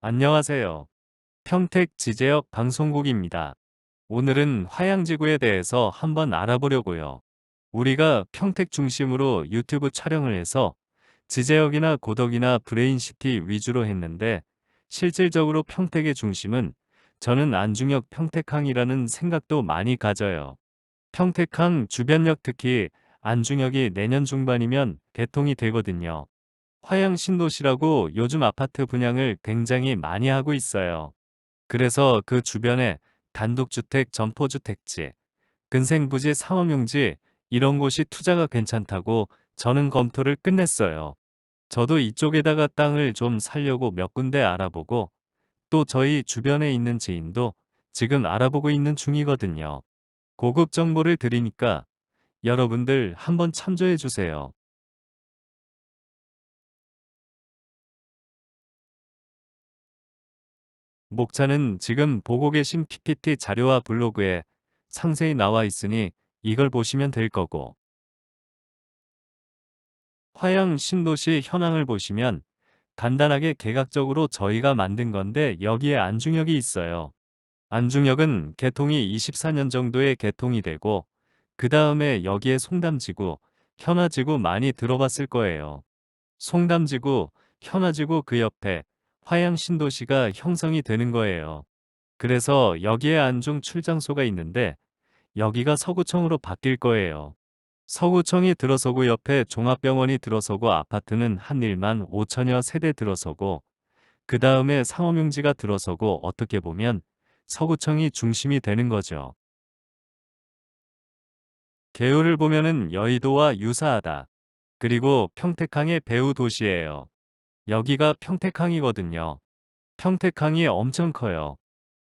안녕하세요. 평택 지제역 방송국입니다. 오늘은 화양지구에 대해서 한번 알아보려고요. 우리가 평택 중심으로 유튜브 촬영을 해서 지제역이나 고덕이나 브레인시티 위주로 했는데 실질적으로 평택의 중심은 저는 안중역 평택항이라는 생각도 많이 가져요. 평택항 주변역 특히 안중역이 내년 중반이면 개통이 되거든요. 화양 신도시라고 요즘 아파트 분양을 굉장히 많이 하고 있어요. 그래서 그 주변에 단독주택, 점포주택지, 근생부지, 상업용지 이런 곳이 투자가 괜찮다고 저는 검토를 끝냈어요. 저도 이쪽에다가 땅을 좀 사려고 몇 군데 알아보고 또 저희 주변에 있는 지인도 지금 알아보고 있는 중이거든요. 고급 정보를 드리니까 여러분들 한번 참조해 주세요. 목차는 지금 보고 계신 PPT 자료와 블로그에 상세히 나와 있으니 이걸 보시면 될 거고, 화양 신도시 현황을 보시면 간단하게 개각적으로 저희가 만든 건데 여기에 안중역이 있어요. 안중역은 개통이 24년 정도에 개통이 되고 그 다음에 여기에 송담지구, 현화지구 많이 들어봤을 거예요. 송담지구, 현화지구 그 옆에 화양 신도시가 형성이 되는 거예요. 그래서 여기에 안중 출장소가 있는데 여기가 서구청으로 바뀔 거예요. 서구청이 들어서고 옆에 종합병원이 들어서고 아파트는 한 1만 5천여 세대 들어서고 그 다음에 상업용지가 들어서고 어떻게 보면 서구청이 중심이 되는 거죠. 개요를 보면은 여의도와 유사하다. 그리고 평택항의 배후 도시예요. 여기가 평택항이거든요. 평택항이 엄청 커요.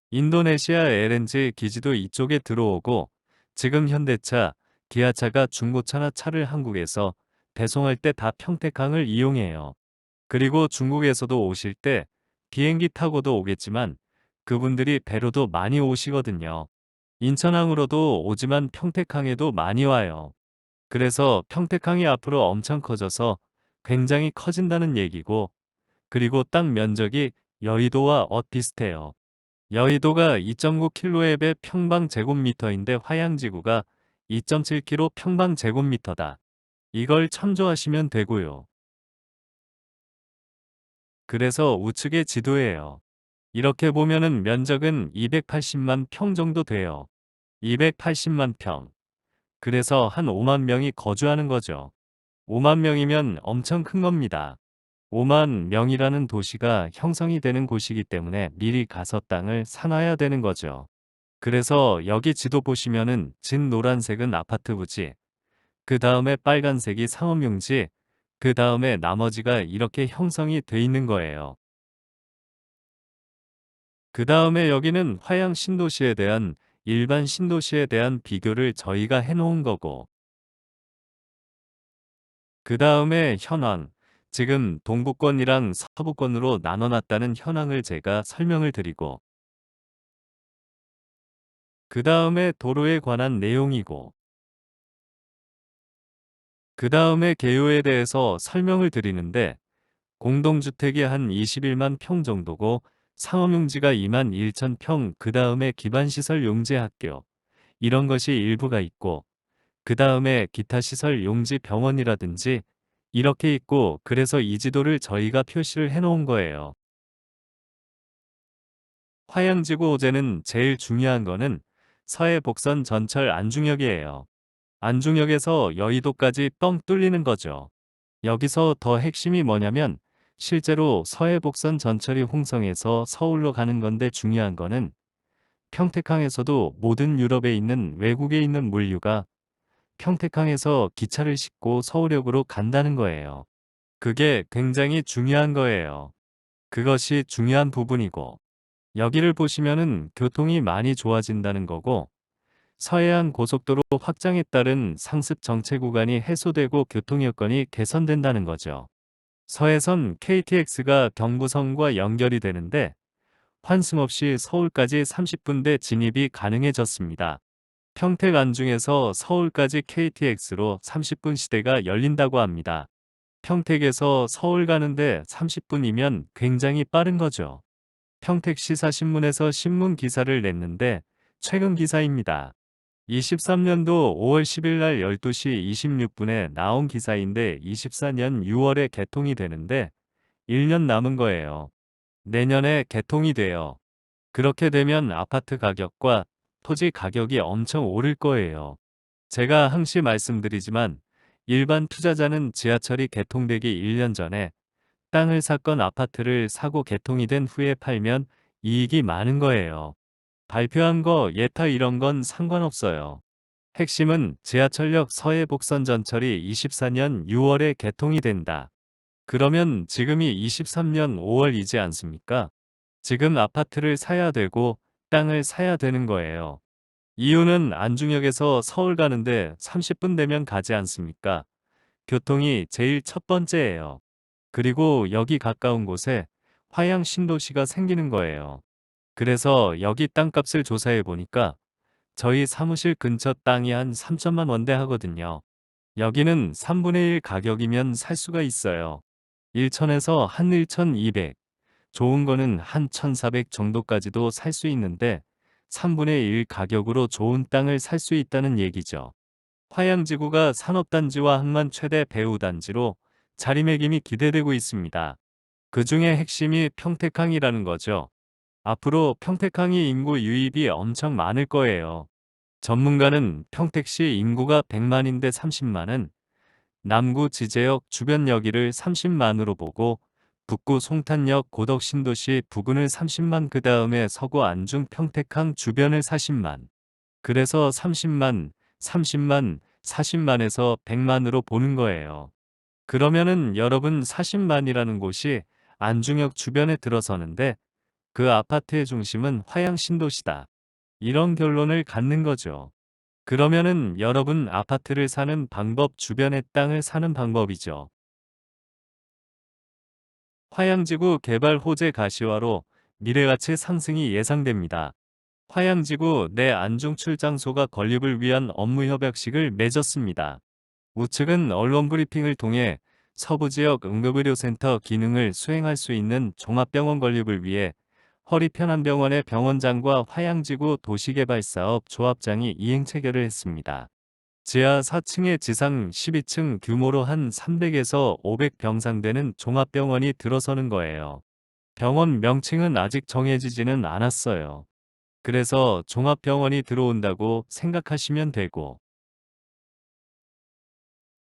인도네시아 LNG 기지도 이쪽에 들어오고 지금 현대차, 기아차가 중고차나 차를 한국에서 배송할 때 다 평택항을 이용해요. 그리고 중국에서도 오실 때 비행기 타고도 오겠지만 그분들이 배로도 많이 오시거든요. 인천항으로도 오지만 평택항에도 많이 와요. 그래서 평택항이 앞으로 엄청 커져서 굉장히 커진다는 얘기고, 그리고 땅 면적이 여의도와 비슷해요. 여의도가 2.9km의 평방제곱미터인데 화양지구가 2.7km 평방제곱미터다. 이걸 참조하시면 되고요. 그래서 우측의 지도예요. 이렇게 보면은 면적은 280만 평 정도 돼요. 280만 평. 그래서 한 5만 명이 거주하는 거죠. 5만 명이면 엄청 큰 겁니다. 5만 명이라는 도시가 형성이 되는 곳이기 때문에 미리 가서 땅을 사놔야 되는 거죠. 그래서 여기 지도 보시면은 진 노란색은 아파트 부지, 그 다음에 빨간색이 상업용지, 그 다음에 나머지가 이렇게 형성이 돼 있는 거예요. 그 다음에 여기는 화양 신도시에 대한 일반 신도시에 대한 비교를 저희가 해놓은 거고, 그 다음에 현황, 지금 동부권이랑 서부권으로 나눠놨다는 현황을 제가 설명을 드리고, 그 다음에 도로에 관한 내용이고, 그 다음에 개요에 대해서 설명을 드리는데 공동주택이 한 21만 평 정도고 상업용지가 2만 1천 평, 그 다음에 기반시설 용지 학교 이런 것이 일부가 있고 그 다음에 기타 시설 용지 병원이라든지 이렇게 있고, 그래서 이 지도를 저희가 표시를 해놓은 거예요. 화양지구 호재는 제일 중요한 거는 서해 복선 전철 안중역이에요. 안중역에서 여의도까지 뻥 뚫리는 거죠. 여기서 더 핵심이 뭐냐면 실제로 서해복선 전철이 홍성에서 서울로 가는 건데 중요한 거는 평택항에서도 모든 유럽에 있는 외국에 있는 물류가 평택항에서 기차를 싣고 서울역으로 간다는 거예요. 그게 굉장히 중요한 거예요. 그것이 중요한 부분이고, 여기를 보시면은 교통이 많이 좋아진다는 거고, 서해안 고속도로 확장에 따른 상습 정체 구간이 해소되고 교통 여건이 개선된다는 거죠. 서해선 KTX가 경부선과 연결이 되는데 환승 없이 서울까지 30분대 진입이 가능해졌습니다. 평택 안중에서 서울까지 KTX로 30분 시대가 열린다고 합니다. 평택에서 서울 가는데 30분이면 굉장히 빠른 거죠. 평택시사신문에서 신문 기사를 냈는데 최근 기사입니다. 23년도 5월 10일 날 12시 26분에 나온 기사인데 24년 6월에 개통이 되는데 1년 남은 거예요. 내년에 개통이 돼요. 그렇게 되면 아파트 가격과 토지 가격이 엄청 오를 거예요. 제가 항시 말씀드리지만 일반 투자자는 지하철이 개통되기 1년 전에 땅을 샀건 아파트를 사고 개통이 된 후에 팔면 이익이 많은 거예요. 발표한 거 예타 이런 건 상관없어요. 핵심은 지하철역 서해복선 전철이 24년 6월에 개통이 된다. 그러면 지금이 23년 5월이지 않습니까? 지금 아파트를 사야 되고 땅을 사야 되는 거예요. 이유는 안중역에서 서울 가는데 30분 되면 가지 않습니까? 교통이 제일 첫 번째예요. 그리고 여기 가까운 곳에 화양 신도시가 생기는 거예요. 그래서 여기 땅값을 조사해 보니까 저희 사무실 근처 땅이 한 3천만 원대 하거든요. 여기는 3분의 1 가격이면 살 수가 있어요. 1천에서 한 1,200, 좋은 거는 한 1,400 정도까지도 살 수 있는데 3분의 1 가격으로 좋은 땅을 살 수 있다는 얘기죠. 화양지구가 산업단지와 항만 최대 배후단지로 자리매김이 기대되고 있습니다. 그 중에 핵심이 평택항이라는 거죠. 앞으로 평택항이 인구 유입이 엄청 많을 거예요. 전문가는 평택시 인구가 100만인데 30만은 남구 지제역 주변 여기를 30만으로 보고 북구 송탄역 고덕신도시 부근을 30만 그 다음에 서구 안중 평택항 주변을 40만. 그래서 30만, 30만, 40만에서 100만으로 보는 거예요. 그러면은 여러분 40만이라는 곳이 안중역 주변에 들어서는데 그 아파트의 중심은 화양신도시다. 이런 결론을 갖는 거죠. 그러면은 여러분 아파트를 사는 방법 주변의 땅을 사는 방법이죠. 화양지구 개발 호재 가시화로 미래가치 상승이 예상됩니다. 화양지구 내 안중 출장소가 건립을 위한 업무 협약식을 맺었습니다. 우측은 언론 브리핑을 통해 서부지역 응급의료센터 기능을 수행할 수 있는 종합병원 건립을 위해 허리편안병원의 병원장과 화양지구 도시개발사업 조합장이 이행 체결을 했습니다. 지하 4층에 지상 12층 규모로 한 300에서 500병상 되는 종합병원이 들어서는 거예요. 병원 명칭은 아직 정해지지는 않았어요. 그래서 종합병원이 들어온다고 생각하시면 되고,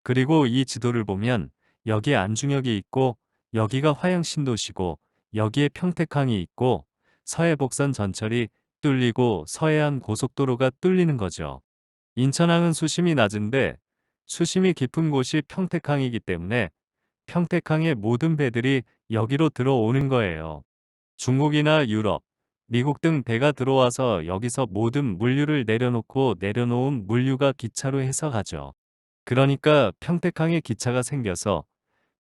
그리고 이 지도를 보면 여기에 안중역이 있고 여기가 화양신도시고 여기에 평택항이 있고 서해복선 전철이 뚫리고 서해안 고속도로가 뚫리는 거죠. 인천항은 수심이 낮은데 수심이 깊은 곳이 평택항이기 때문에 평택항의 모든 배들이 여기로 들어오는 거예요. 중국이나 유럽, 미국 등 배가 들어와서 여기서 모든 물류를 내려놓고 내려놓은 물류가 기차로 해서 가죠. 그러니까 평택항에 기차가 생겨서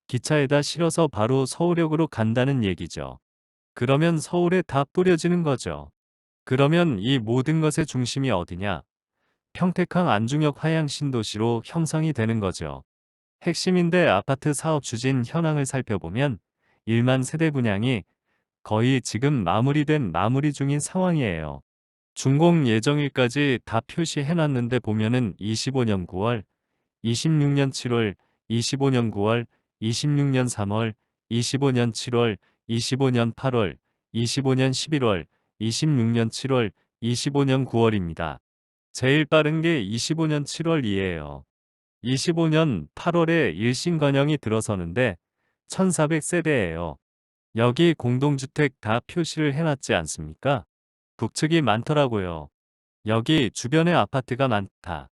기차에다 실어서 바로 서울역으로 간다는 얘기죠. 그러면 서울에 다 뿌려지는 거죠. 그러면 이 모든 것의 중심이 어디냐? 평택항 안중역 화양 신도시로 형성이 되는 거죠. 핵심인데 아파트 사업 추진 현황을 살펴보면 1만 세대 분양이 거의 지금 마무리 중인 상황이에요. 준공 예정일까지 다 표시해놨는데 보면은 25년 9월, 26년 7월, 25년 9월, 26년 3월, 25년 7월, 25년 8월, 25년 11월, 26년 7월, 25년 9월입니다. 제일 빠른 게 25년 7월이에요. 25년 8월에 일신건영이 들어서는데 1400세대예요. 여기 공동주택 다 표시를 해놨지 않습니까? 북측이 많더라고요. 여기 주변에 아파트가 많다.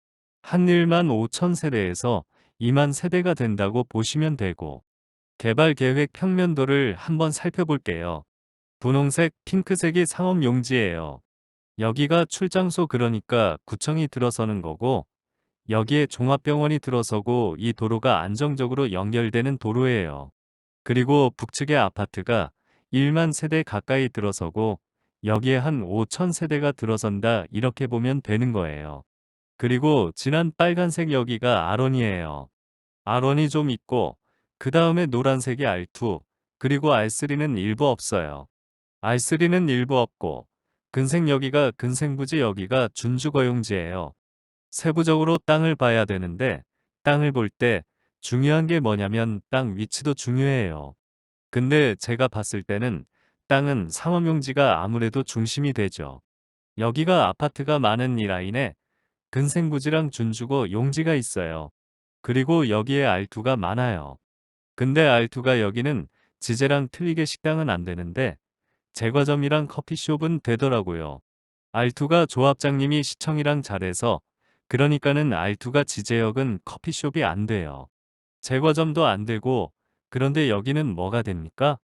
한 1만 5천 세대에서 2만 세대가 된다고 보시면 되고, 개발 계획 평면도를 한번 살펴볼게요. 분홍색, 핑크색이 상업용지예요. 여기가 출장소 그러니까 구청이 들어서는 거고, 여기에 종합병원이 들어서고 이 도로가 안정적으로 연결되는 도로예요. 그리고 북측의 아파트가 1만 세대 가까이 들어서고 여기에 한 5천 세대가 들어선다 이렇게 보면 되는 거예요. 그리고 진한 빨간색 여기가 R1이에요. R1이 좀 있고 그 다음에 노란색이 R2 그리고 R3는 일부 없어요. R3는 일부 없고 근생 여기가 근생부지 여기가 준주거용지예요. 세부적으로 땅을 봐야 되는데 땅을 볼 때 중요한 게 뭐냐면 땅 위치도 중요해요. 근데 제가 봤을 때는 땅은 상업용지가 아무래도 중심이 되죠. 여기가 아파트가 많은 이 라인에 근생부지랑 준주거 용지가 있어요. 그리고 여기에 R2가 많아요. 근데 R2가 여기는 지제랑 틀리게 식당은 안 되는데 제과점이랑 커피숍은 되더라고요. R2가 조합장님이 시청이랑 잘해서 그러니까는 R2가 지제역은 커피숍이 안 돼요. 제과점도 안 되고 그런데 여기는 뭐가 됩니까?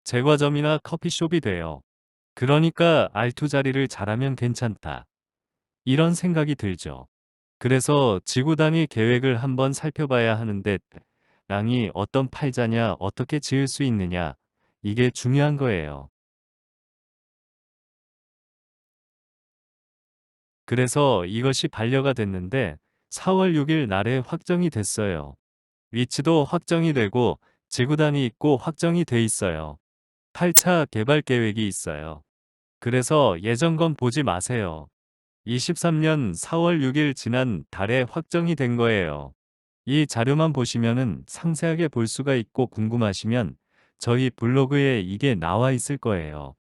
제과점이나 커피숍이 돼요. 그러니까 R2 자리를 잘하면 괜찮다. 이런 생각이 들죠. 그래서 지구 단위 계획을 한번 살펴봐야 하는데 땅이 어떤 팔자냐 어떻게 지을 수 있느냐 이게 중요한 거예요. 그래서 이것이 반려가 됐는데 4월 6일 날에 확정이 됐어요. 위치도 확정이 되고 지구 단위 있고 확정이 돼 있어요. 8차 개발 계획이 있어요. 그래서 예전 건 보지 마세요. 23년 4월 6일 지난 달에 확정이 된 거예요. 이 자료만 보시면은 상세하게 볼 수가 있고 궁금하시면 저희 블로그에 이게 나와 있을 거예요.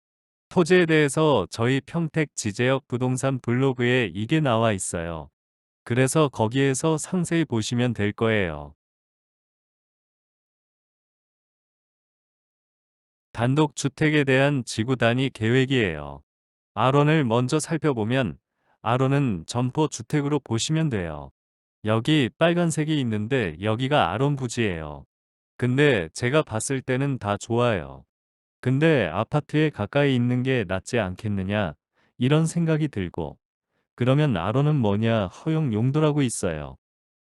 토지에 대해서 저희 평택 지제역 부동산 블로그에 이게 나와 있어요. 그래서 거기에서 상세히 보시면 될 거예요. 단독주택에 대한 지구 단위 계획이에요. 아론을 먼저 살펴보면 아론은 점포 주택으로 보시면 돼요. 여기 빨간색이 있는데 여기가 아론 부지예요. 근데 제가 봤을 때는 다 좋아요. 근데 아파트에 가까이 있는 게 낫지 않겠느냐 이런 생각이 들고 그러면 아론은 뭐냐 허용 용도라고 있어요.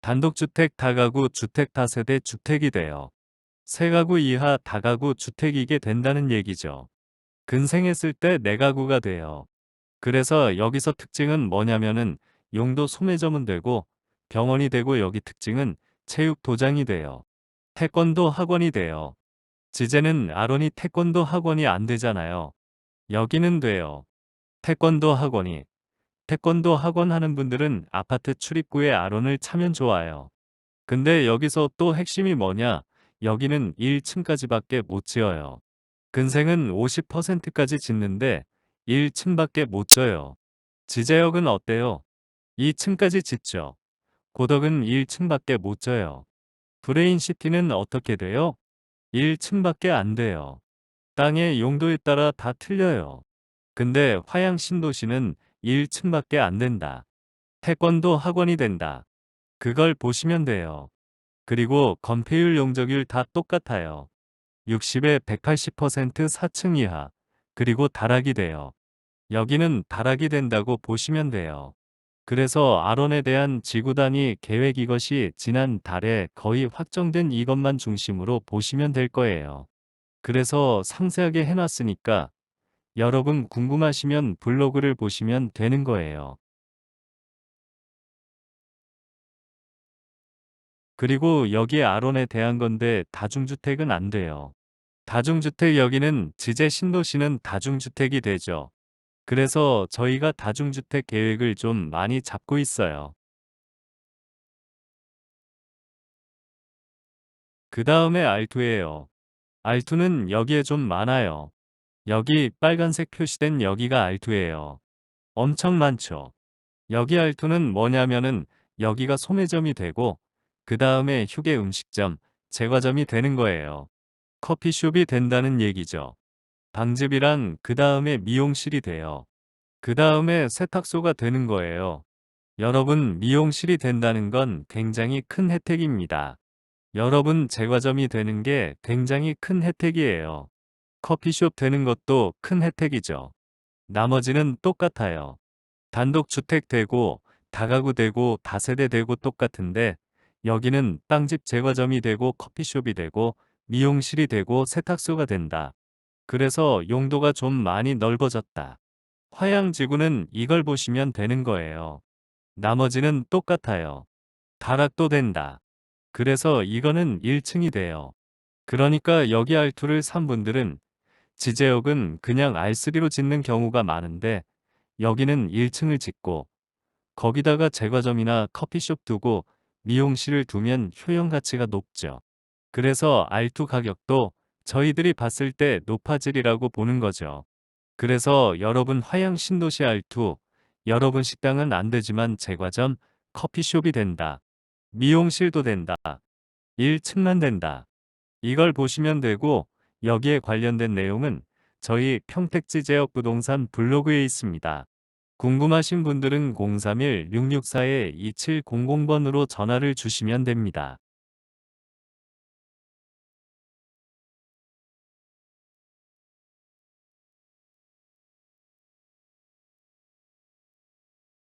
단독주택 다가구 주택 다세대 주택이 돼요. 세 가구 이하 다가구 주택이게 된다는 얘기죠. 근생했을 때 네 가구가 돼요. 그래서 여기서 특징은 뭐냐면은 용도 소매점은 되고 병원이 되고 여기 특징은 체육 도장이 돼요. 태권도 학원이 돼요. 지제는 아론이 태권도 학원이 안 되잖아요. 여기는 돼요. 태권도 학원이. 태권도 학원 하는 분들은 아파트 출입구에 아론을 차면 좋아요. 근데 여기서 또 핵심이 뭐냐? 여기는 1층까지밖에 못 지어요. 근생은 50%까지 짓는데 1층밖에 못 져요. 지제역은 어때요? 2층까지 짓죠. 고덕은 1층밖에 못 져요. 브레인시티는 어떻게 돼요? 1층밖에 안 돼요. 땅의 용도에 따라 다 틀려요. 근데 화양 신도시는 1층밖에 안 된다. 태권도 학원이 된다. 그걸 보시면 돼요. 그리고 건폐율 용적률 다 똑같아요. 60에 180% 4층 이하. 그리고 다락이 돼요. 여기는 다락이 된다고 보시면 돼요. 그래서 아론에 대한 지구 단위 계획 이것이 지난 달에 거의 확정된 이것만 중심으로 보시면 될 거예요. 그래서 상세하게 해놨으니까 여러분 궁금하시면 블로그를 보시면 되는 거예요. 그리고 여기 아론에 대한 건데 다중주택은 안 돼요. 다중주택 여기는 지제 신도시는 다중주택이 되죠. 그래서 저희가 다중주택 계획을 좀 많이 잡고 있어요. 그 다음에 R2예요. R2는 여기에 좀 많아요. 여기 빨간색 표시된 여기가 R2예요. 엄청 많죠. 여기 R2는 뭐냐면은 여기가 소매점이 되고 그 다음에 휴게 음식점, 제과점이 되는 거예요. 커피숍이 된다는 얘기죠. 방집이랑 그 다음에 미용실이 돼요. 그 다음에 세탁소가 되는 거예요. 여러분 미용실이 된다는 건 굉장히 큰 혜택입니다. 여러분 제과점이 되는 게 굉장히 큰 혜택이에요. 커피숍 되는 것도 큰 혜택이죠. 나머지는 똑같아요. 단독주택 되고 다가구 되고 다세대 되고 똑같은데 여기는 빵집 제과점이 되고 커피숍이 되고 미용실이 되고 세탁소가 된다. 그래서 용도가 좀 많이 넓어졌다. 화양지구는 이걸 보시면 되는 거예요. 나머지는 똑같아요. 다락도 된다. 그래서 이거는 1층이 돼요. 그러니까 여기 R2를 산 분들은 지제역은 그냥 R3로 짓는 경우가 많은데 여기는 1층을 짓고 거기다가 제과점이나 커피숍 두고 미용실을 두면 효용 가치가 높죠. 그래서 R2 가격도 저희들이 봤을 때 높아지리라고 보는 거죠. 그래서 여러분 화양 신도시 R2, 여러분 식당은 안 되지만 제과점, 커피숍이 된다. 미용실도 된다. 1층만 된다. 이걸 보시면 되고 여기에 관련된 내용은 저희 평택지 제역 부동산 블로그에 있습니다. 궁금하신 분들은 031-664-2700번으로 전화를 주시면 됩니다.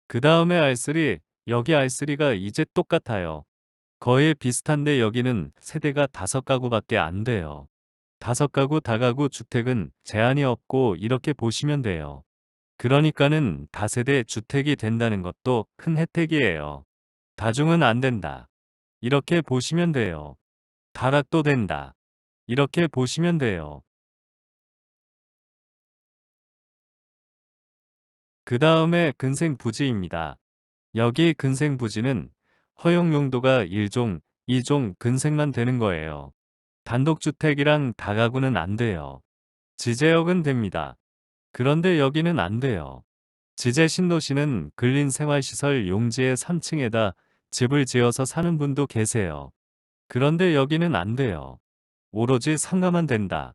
그 다음에 R3, 여기 R3가 이제 똑같아요. 거의 비슷한데 여기는 세대가 5가구밖에 안 돼요. 5가구 다가구 주택은 제한이 없고 이렇게 보시면 돼요. 그러니까는 다세대 주택이 된다는 것도 큰 혜택이에요. 다중은 안 된다. 이렇게 보시면 돼요. 다락도 된다. 이렇게 보시면 돼요. 그 다음에 근생부지입니다. 여기 근생부지는 허용 용도가 1종, 2종 근생만 되는 거예요. 단독주택이랑 다가구는 안 돼요. 지제역은 됩니다. 그런데 여기는 안 돼요. 지제 신도시는 근린생활시설 용지의 3층에다 집을 지어서 사는 분도 계세요. 그런데 여기는 안 돼요. 오로지 상가만 된다.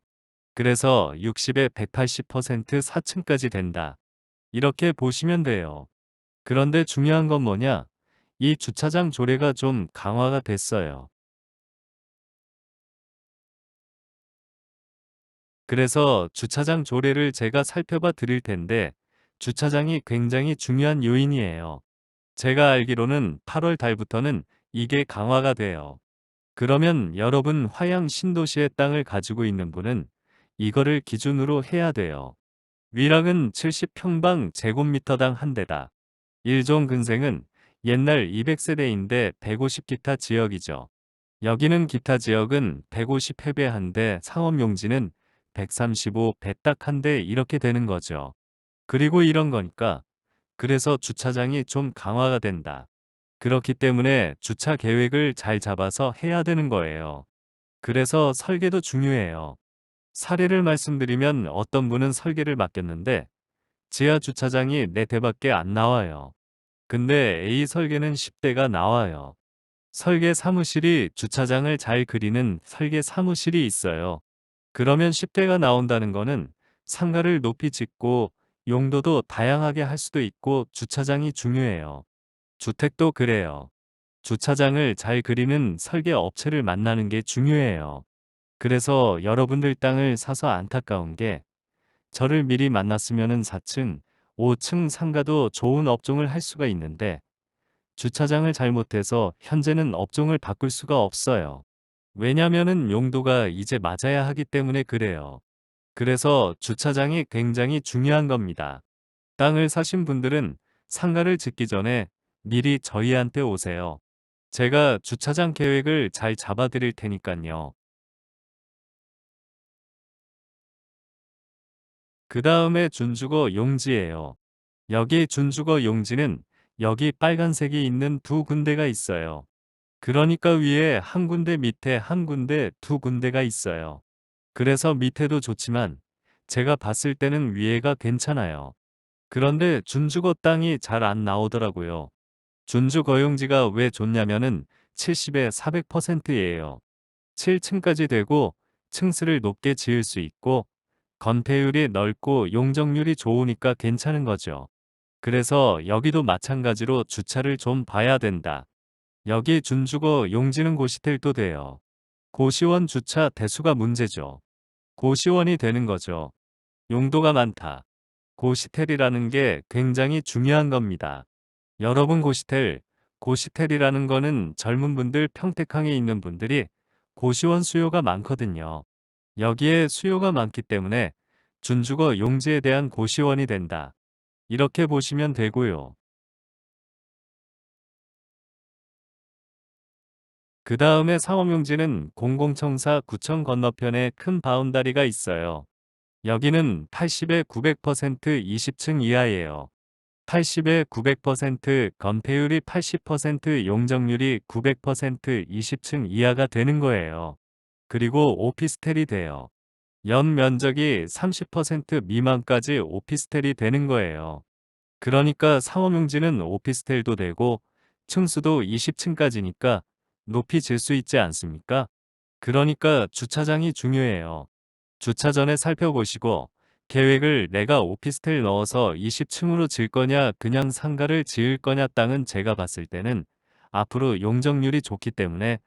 그래서 60에 180% 4층까지 된다. 이렇게 보시면 돼요. 그런데 중요한 건 뭐냐? 이 주차장 조례가 좀 강화가 됐어요. 그래서 주차장 조례를 제가 살펴봐 드릴 텐데 주차장이 굉장히 중요한 요인이에요. 제가 알기로는 8월 달부터는 이게 강화가 돼요. 그러면 여러분 화양 신도시의 땅을 가지고 있는 분은 이거를 기준으로 해야 돼요. 위락은 70평방 제곱미터당 한 대다. 1종 근생은 옛날 200세대인데 150 기타 지역이죠. 여기는 기타 지역은 150 해배한데 상업용지는 135 배 딱 한 대 이렇게 되는 거죠. 그리고 이런 거니까 그래서 주차장이 좀 강화가 된다. 그렇기 때문에 주차 계획을 잘 잡아서 해야 되는 거예요. 그래서 설계도 중요해요. 사례를 말씀드리면 어떤 분은 설계를 맡겼는데 지하 주차장이 4대밖에 안 나와요. 근데 A 설계는 10대가 나와요. 설계 사무실이 주차장을 잘 그리는 설계 사무실이 있어요. 그러면 10대가 나온다는 거는 상가를 높이 짓고 용도도 다양하게 할 수도 있고 주차장이 중요해요. 주택도 그래요. 주차장을 잘 그리는 설계 업체를 만나는 게 중요해요. 그래서 여러분들 땅을 사서 안타까운 게 저를 미리 만났으면은 4층, 5층 상가도 좋은 업종을 할 수가 있는데 주차장을 잘못해서 현재는 업종을 바꿀 수가 없어요. 왜냐면은 용도가 이제 맞아야 하기 때문에 그래요. 그래서 주차장이 굉장히 중요한 겁니다. 땅을 사신 분들은 상가를 짓기 전에 미리 저희한테 오세요. 제가 주차장 계획을 잘 잡아 드릴 테니까요. 그 다음에 준주거 용지예요. 여기 준주거 용지는 여기 빨간색이 있는 두 군데가 있어요. 그러니까 위에 한 군데 밑에 한 군데 두 군데가 있어요. 그래서 밑에도 좋지만 제가 봤을 때는 위에가 괜찮아요. 그런데 준주거 땅이 잘 안 나오더라고요. 준주거용지가 왜 좋냐면은 70에 400%예요. 7층까지 되고 층수를 높게 지을 수 있고 건폐율이 넓고 용적률이 좋으니까 괜찮은 거죠. 그래서 여기도 마찬가지로 주차를 좀 봐야 된다. 여기 준주거 용지는 고시텔도 돼요. 고시원 주차 대수가 문제죠. 고시원이 되는 거죠. 용도가 많다. 고시텔이라는 게 굉장히 중요한 겁니다. 여러분 고시텔이라는 거는 젊은 분들 평택항에 있는 분들이 고시원 수요가 많거든요. 여기에 수요가 많기 때문에 준주거 용지에 대한 고시원이 된다. 이렇게 보시면 되고요. 그 다음에 상업용지는 공공청사 구청 건너편에 큰 바운다리가 있어요. 여기는 80에 900% 20층 이하예요. 80에 900% 건폐율이 80% 용적률이 900% 20층 이하가 되는 거예요. 그리고 오피스텔이 돼요. 연 면적이 30% 미만까지 오피스텔이 되는 거예요. 그러니까 상업용지는 오피스텔도 되고 층수도 20층까지니까 높이 질 수 있지 않습니까? 그러니까 주차장이 중요해요. 주차 전에 살펴보시고 계획을 내가 오피스텔 넣어서 20층으로 질 거냐 그냥 상가를 지을 거냐. 땅은 제가 봤을 때는 앞으로 용적률이 좋기 때문에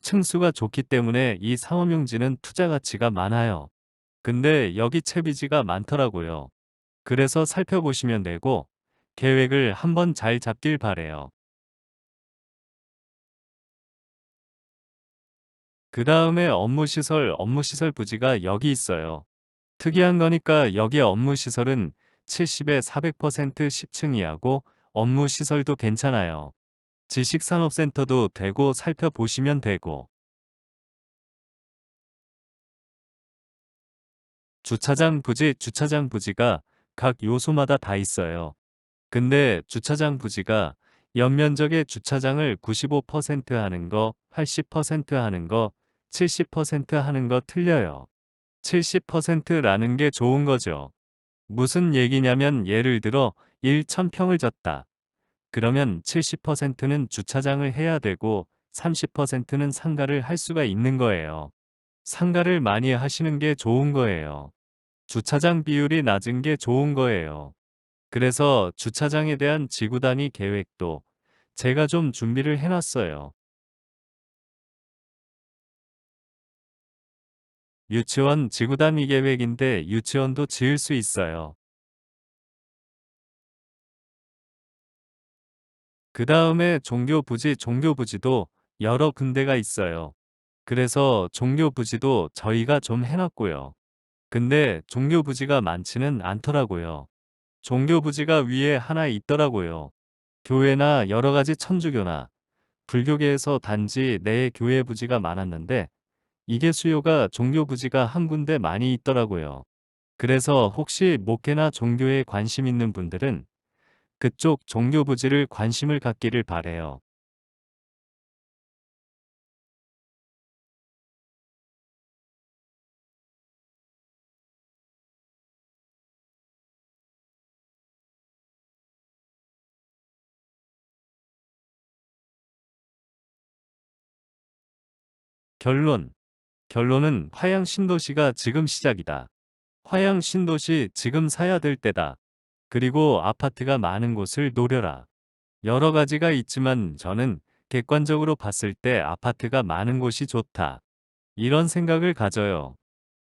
층수가 좋기 때문에 이 상업용지는 투자 가치가 많아요. 근데 여기 채비지가 많더라고요. 그래서 살펴보시면 되고 계획을 한번 잘 잡길 바래요. 그 다음에 업무시설 부지가 여기 있어요. 특이한 거니까 여기 업무시설은 70에 400% 10층 이하고 업무시설도 괜찮아요. 지식산업센터도 되고 살펴보시면 되고 주차장 부지가 각 요소마다 다 있어요. 근데 주차장 부지가 연면적의 주차장을 95% 하는 거, 80% 하는 거, 70% 하는 거 틀려요. 70%라는 게 좋은 거죠. 무슨 얘기냐면 예를 들어 1,000평을 졌다. 그러면 70%는 주차장을 해야 되고 30%는 상가를 할 수가 있는 거예요. 상가를 많이 하시는 게 좋은 거예요. 주차장 비율이 낮은 게 좋은 거예요. 그래서 주차장에 대한 지구 단위 계획도 제가 좀 준비를 해놨어요. 유치원 지구 단위 계획인데 유치원도 지을 수 있어요. 그 다음에 종교 부지도 여러 군데가 있어요. 그래서 종교 부지도 저희가 좀 해놨고요. 근데 종교 부지가 많지는 않더라고요. 종교 부지가 위에 하나 있더라고요. 교회나 여러 가지 천주교나 불교계에서 단지 내 교회 부지가 많았는데 이게 수요가 종교 부지가 한 군데 많이 있더라고요. 그래서 혹시 목회나 종교에 관심 있는 분들은 그쪽 종교 부지를 관심을 갖기를 바래요. 결론. 결론은 화양 신도시가 지금 시작이다. 화양 신도시 지금 사야 될 때다. 그리고 아파트가 많은 곳을 노려라. 여러 가지가 있지만 저는 객관적으로 봤을 때 아파트가 많은 곳이 좋다. 이런 생각을 가져요.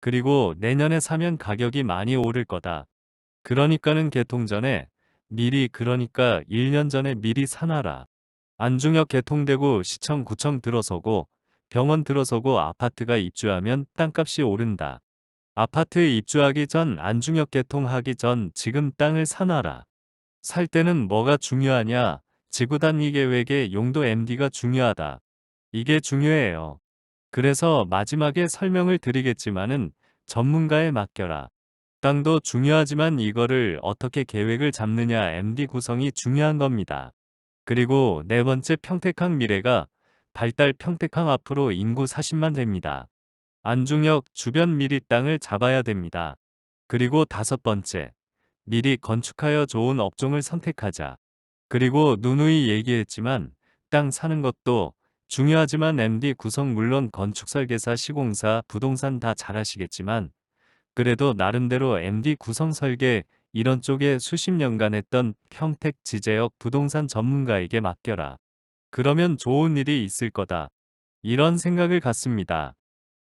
그리고 내년에 사면 가격이 많이 오를 거다. 그러니까는 개통 전에 미리 그러니까 1년 전에 미리 사놔라. 안중역 개통되고 시청 구청 들어서고 병원 들어서고 아파트가 입주하면 땅값이 오른다. 아파트 입주하기 전 안중역 개통하기 전 지금 땅을 사놔라. 살 때는 뭐가 중요하냐? 지구 단위 계획의 용도 MD가 중요하다. 이게 중요해요. 그래서 마지막에 설명을 드리겠지만은 전문가에 맡겨라. 땅도 중요하지만 이거를 어떻게 계획을 잡느냐 MD 구성이 중요한 겁니다. 그리고 네 번째 평택항 미래가 발달 평택항 앞으로 인구 40만 됩니다. 안중역 주변 미리 땅을 잡아야 됩니다. 그리고 다섯 번째, 미리 건축하여 좋은 업종을 선택하자. 그리고 누누이 얘기했지만 땅 사는 것도 중요하지만 MD 구성 물론 건축 설계사 시공사 부동산 다 잘하시겠지만 그래도 나름대로 MD 구성 설계 이런 쪽에 수십 년간 했던 평택 지제역 부동산 전문가에게 맡겨라. 그러면 좋은 일이 있을 거다. 이런 생각을 갖습니다.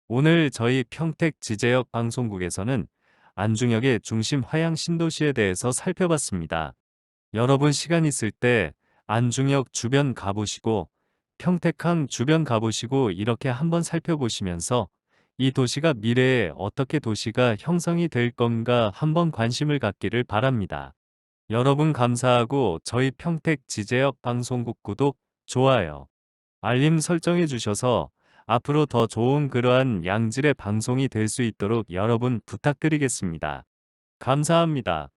오늘 저희 평택 지제역 방송국에서는 안중역의 중심 화양 신도시에 대해서 살펴봤습니다. 여러분 시간 있을 때 안중역 주변 가보시고 평택항 주변 가보시고 이렇게 한번 살펴보시면서 이 도시가 미래에 어떻게 도시가 형성이 될 건가 한번 관심을 갖기를 바랍니다. 여러분 감사하고 저희 평택 지제역 방송국 구독, 좋아요, 알림 설정해 주셔서 앞으로 더 좋은 그러한 양질의 방송이 될 수 있도록 여러분 부탁드리겠습니다. 감사합니다.